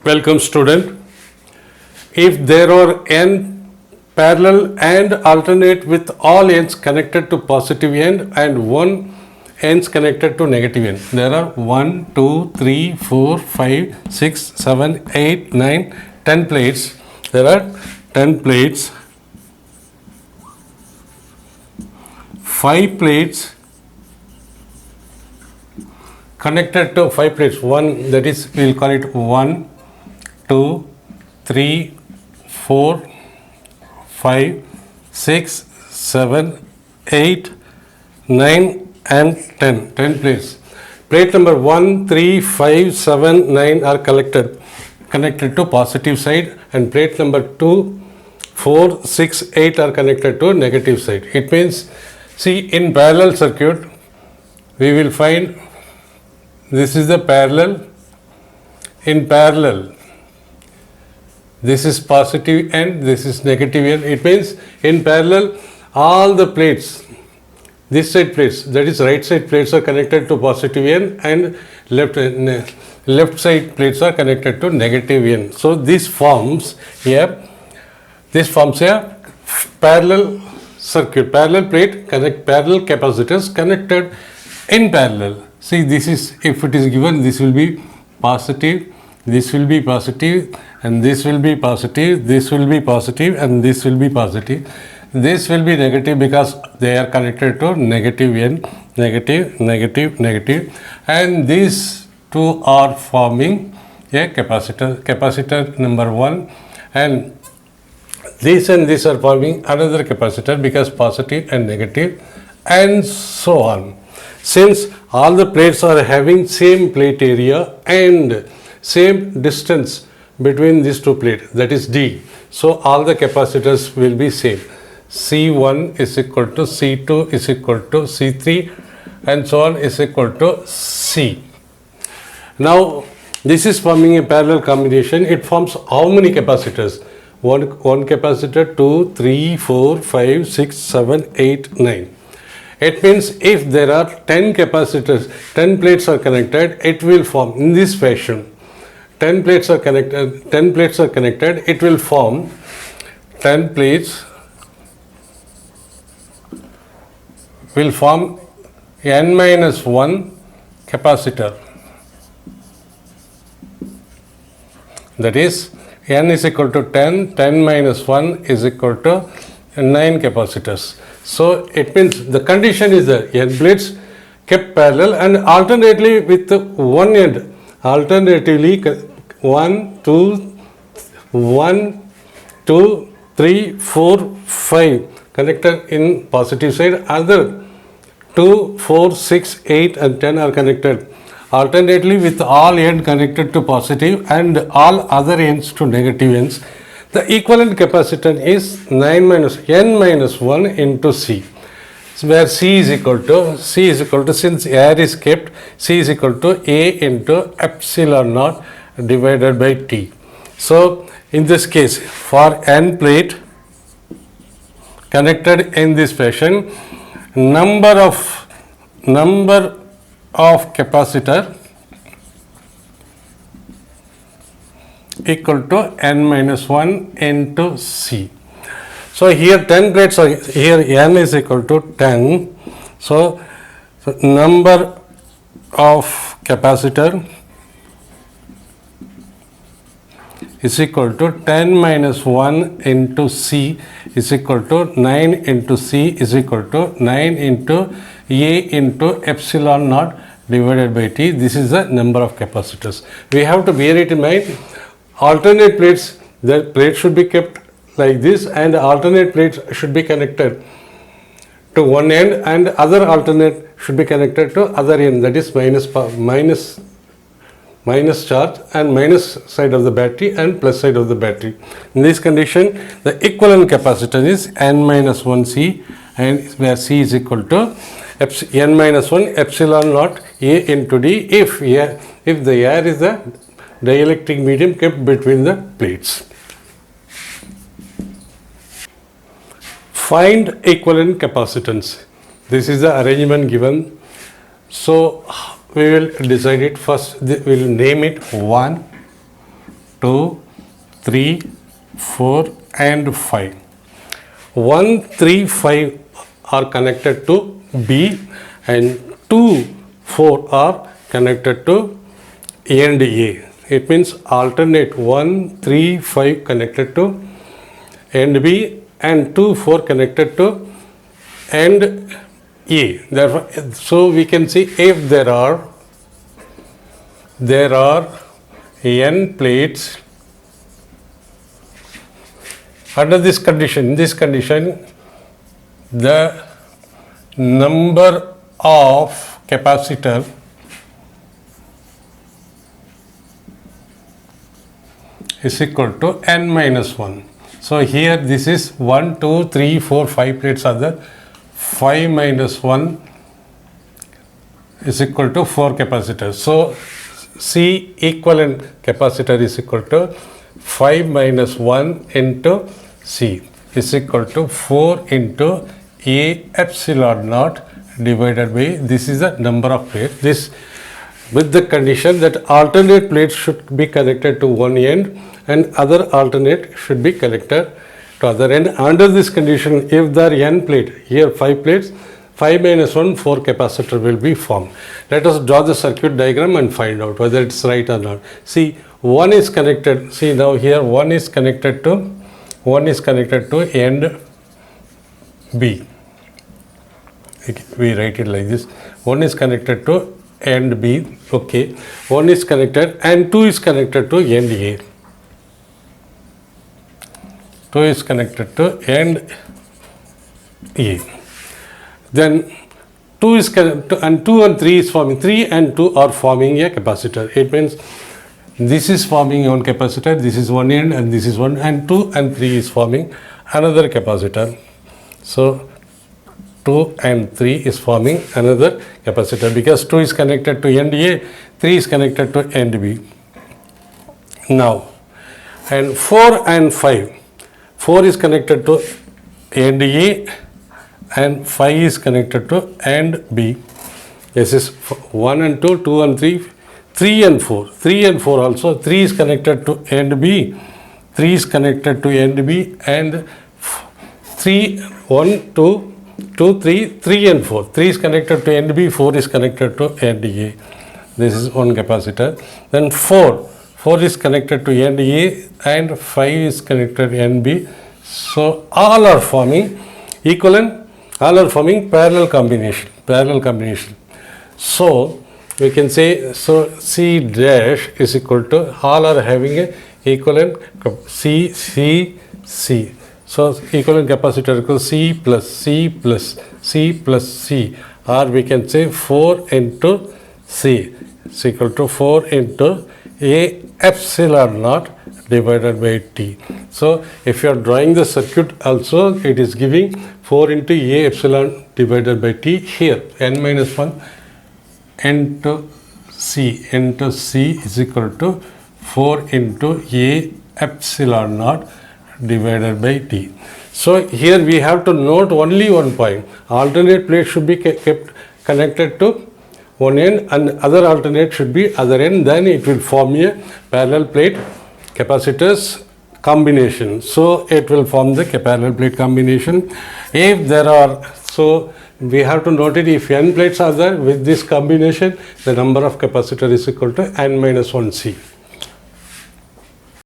Welcome student. If there are n parallel and alternate with all ends connected to positive end and one ends connected to negative end. There are 1, 2, 3, 4, 5, 6, 7, 8, 9, 10 plates. There are 10 plates. 5 plates connected to 5 plates. One, that is, we will call it 1, 2, 3, 4, 5, 6, 7, 8, 9 and 10. 10 plates. Plate number 1, 3, 5, 7, 9 are connected to positive side, and plate number 2, 4, 6, 8 are connected to negative side. It means, see, in parallel circuit, we will find this is the parallel. In parallel, this is positive end, this is negative end. It means in parallel, all the plates, this side plates, that is right side plates are connected to positive end, and left side plates are connected to negative end. So this forms a parallel circuit, parallel plate, parallel capacitors connected in parallel. See, this is, if it is given, this will be positive, this will be positive, and this will be positive, this will be positive, and this will be positive. This will be negative because they are connected to negative end, negative, negative, negative, and these two are forming a capacitor, capacitor number 1, and this and this are forming another capacitor because positive and negative, and so on. Since all the plates are having same plate area and same distance between these two plates, that is D, so all the capacitors will be same. C1 is equal to C2 is equal to C3 and so on is equal to C. Now this is forming a parallel combination. It forms how many capacitors? One capacitor, 2, 3, 4, 5, 6, 7, 8, 9. It means if there are 10 capacitors, 10 plates are connected, it will form in this fashion. 10 plates are connected, it will form 10 plates will form n minus 1 capacitor. That is, n is equal to 10, 10 minus 1 is equal to 9 capacitors. So it means the condition is that n plates kept parallel and alternately with one end, alternatively 1, 2, 3, 4, 5 connected in positive side, other 2, 4, 6, 8 and 10 are connected alternately with all ends connected to positive and all other ends to negative ends. The equivalent capacitance is n minus 1 into C, where C is equal to, since air is kept, C is equal to A into epsilon naught divided by T. So in this case, for n plate connected in this fashion, number of capacitor equal to n minus 1 into C. So here 10 plates are, here n is equal to 10. So number of capacitor is equal to 10 minus 1 into C is equal to 9 into C is equal to 9 into A into epsilon naught divided by T. This is the number of capacitors. We have to bear it in mind. Alternate plates, the plate should be kept like this and alternate plates should be connected to one end and other alternate should be connected to other end, that is minus charge and minus side of the battery and plus side of the battery. In this condition, the equivalent capacitance is n minus 1 C, and where C is equal to n minus 1 epsilon naught A into D if the air is the dielectric medium kept between the plates. Find equivalent capacitance. This is the arrangement given. So we will decide it first. We will name it 1, 2, 3, 4 and 5. 1, 3, 5 are connected to B and 2, 4 are connected to A and A. It means alternate 1, 3, 5 connected to A and B and 2, 4 connected to and A. Therefore, so we can see if there are n plates under this condition. In this condition, the number of capacitor is equal to n minus 1. So here this is 1, 2, 3, 4, 5 plates are there. 5 minus 1 is equal to 4 capacitors. So C equivalent capacitor is equal to 5 minus 1 into C is equal to 4 into A epsilon naught divided by, this is the number of plates. This with the condition that alternate plates should be connected to one end and other alternate should be connected to other end. Under this condition, if there are n plate, here 5 plates, 5 minus 1, 4 capacitor will be formed. Let us draw the circuit diagram and find out whether it's right or not. See, one is connected, see now here one is connected to end B. Okay, we write it like this. One is connected to end B, okay. One is connected and 2 is connected to end A. 2 is connected to end A. Then 2 is connected to, and 2 and 3 is forming, 3 and 2 are forming a capacitor. It means this is forming one capacitor, this is one end and this is one, and 2 and 3 is forming another capacitor. So 2 and 3 is forming another capacitor because 2 is connected to end A, 3 is connected to end B. Now, and 4 and 5, 4 is connected to end A and 5 is connected to end B. This is 1 and 2, 2 and 3, 3 and 4. 3 and 4 also, 3 is connected to end B, 3 is connected to end B and 3, 1, 2, 2, 3, 3 and 4. 3 is connected to end B, 4 is connected to end A. This is one capacitor. Then 4 is connected to end A and 5 is connected to end B. So all are forming equivalent, all are forming parallel combination. So we can say, so C dash is equal to, all are having a equivalent C. So equivalent capacitor equals C plus C plus C plus C, or we can say 4 into C is equal to 4 into A epsilon naught divided by T. So if you are drawing the circuit also, it is giving 4 into A epsilon divided by T. Here n minus 1 into C is equal to 4 into A epsilon naught divided by T. So here we have to note only one point. Alternate plate should be kept connected to one end and other alternate should be other end, then it will form a parallel plate capacitors combination. So it will form the parallel plate combination. If there are, so we have to note it, if n plates are there with this combination, the number of capacitor is equal to n minus 1 C.